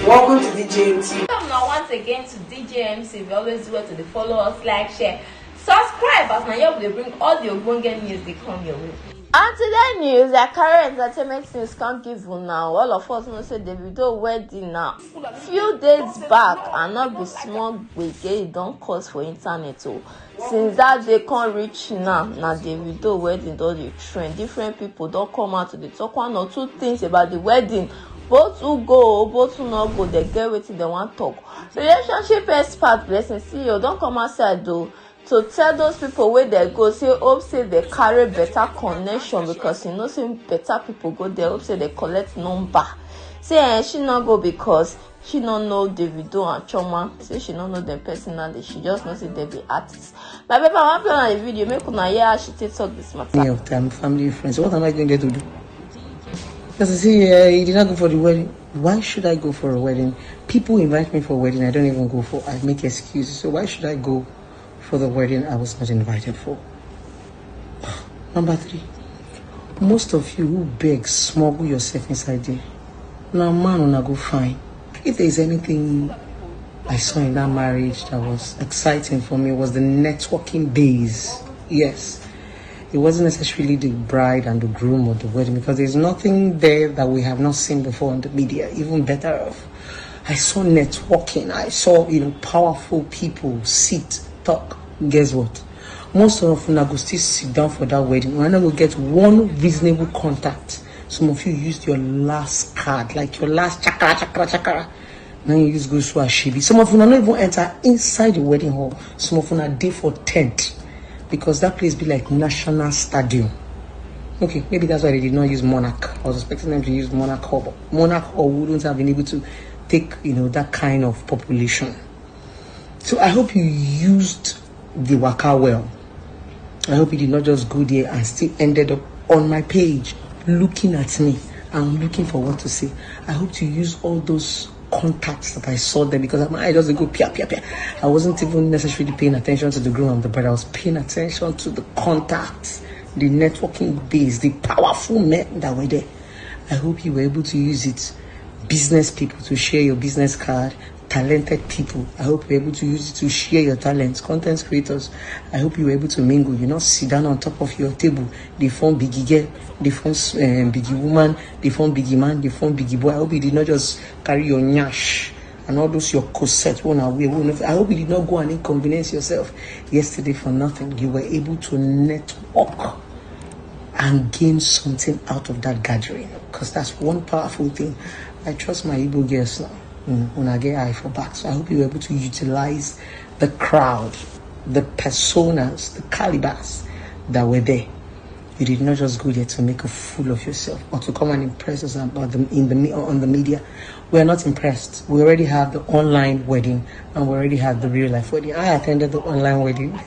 Welcome to DJMC. Welcome now once again to DJMC. We always do it to the follow us, like, share, subscribe. As now here we bring all the Ogbonge news they come your way. And today news, the current entertainment news can't give you now. All of us know say Davido wedding now. Few days back, and not be small gbege don't cause for internet. So since that they can't reach now Davido wedding don dey trend. Different people don't come out to the talk one or two things about the wedding. Both who go, both who not go, they get wetin they want talk. Relationship expert Blessing CEO don't come outside though to tell those people where they go, say hope say they carry better connection, because you know say better people go there, hope say they collect number. Say she not go because she don't know Davido and Choma. Say she don't know them personally, she just knows say they be artists. My baby, I want to play on the video, make una hear how she take talk this matter. Many of them, family, friends. What am I going to get to do? Because I say he did not go for the wedding. Why should I go for a wedding? People invite me for a wedding I don't even go for. I make excuses. So why should I go for the wedding I was not invited for? Number 3. Most of you who beg, smuggle yourself inside there. Now man will not go fine. If there is anything I saw in that marriage that was exciting for me, was the networking days. Yes. It wasn't necessarily the bride and the groom or the wedding, because there's nothing there that we have not seen before in the media. Even better off, I saw networking. I saw, powerful people sit, talk. Guess what? Most of them go still sit down for that wedding. We're not going to get one reasonable contact. Some of you used your last card, like your last chakra. Now you just go to a shibi. Some of you are not even enter inside the wedding hall. Some of you are there for tent. Because that place be like National Stadium. Okay, maybe that's why they did not use Monarch. I was expecting them to use Monarch Hall, but Monarch Hall wouldn't have been able to take, that kind of population. So I hope you used the waka well. I hope you did not just go there and still ended up on my page looking at me and looking for what to say. I hope you use all those contacts that I saw there, because my eye doesn't go pia. I wasn't even necessarily paying attention to the groom and the bride. I was paying attention to the contacts, the networking days, the powerful men that were there. I hope you were able to use it. Business people to share your business card, talented people. I hope you were able to use it to share your talents. Content creators, I hope you were able to mingle. You not sit down on top of your table. They form biggie girl, they form biggie woman, they form biggie man, they form biggie boy. I hope you did not just carry your nyash and all those your corset one away. I hope you did not go and inconvenience yourself yesterday for nothing. You were able to network and gain something out of that gathering, because that's one powerful thing. I trust my Igbo girls now. When I get eye for back. So I hope you were able to utilize the crowd, the personas, the calibers that were there. You did not just go there to make a fool of yourself or to come and impress us about them on the media. We are not impressed. We already have the online wedding and we already have the real life wedding. I attended the online wedding.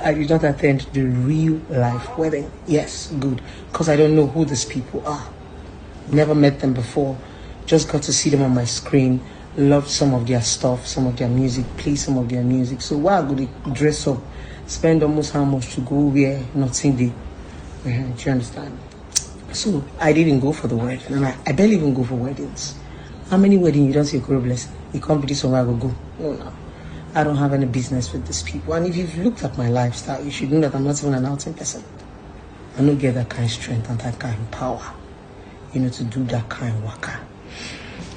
I did not attend the real life wedding. Yes, good. Because I don't know who these people are. Never met them before. Just got to see them on my screen, loved some of their stuff, some of their music, play some of their music. So why would they dress up, spend almost how much to go where nothing did? Do you understand? So I didn't go for the wedding, and I barely even go for weddings. How many weddings you don't see a girl blessing? You can't be this one where I go. No. I don't have any business with these people. And if you've looked at my lifestyle, you should know that I'm not even an outing person. I don't get that kind of strength and that kind of power, to do that kind of work.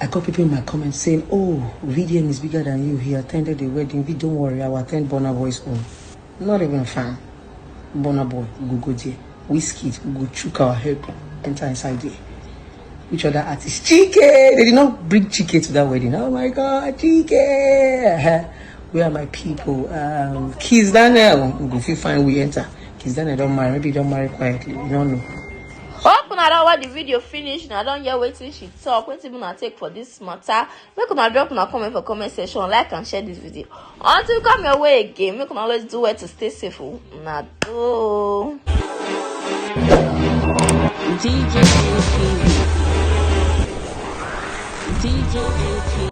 I got people in my comments saying, oh, VDM is bigger than you. He attended the wedding. Don't worry, I will attend Burna Boy's own. Not even a fan. Burna Boy, go there. Whiskey, go chook our head, enter inside there. Which other artist? Chike! They did not bring Chike to that wedding. Oh my God, Chike! Where are my people? Kiss Daniel. If you find we enter. Kiss Daniel don't marry. Maybe don't marry quietly. You don't know. Hope una don watch the video finish. I don't hear wetin she talk, wetin una take for this matter. Make una drop una comment for comment section, like and share this video. Until we come your way again, make una always do well to stay safe. Una do. DJ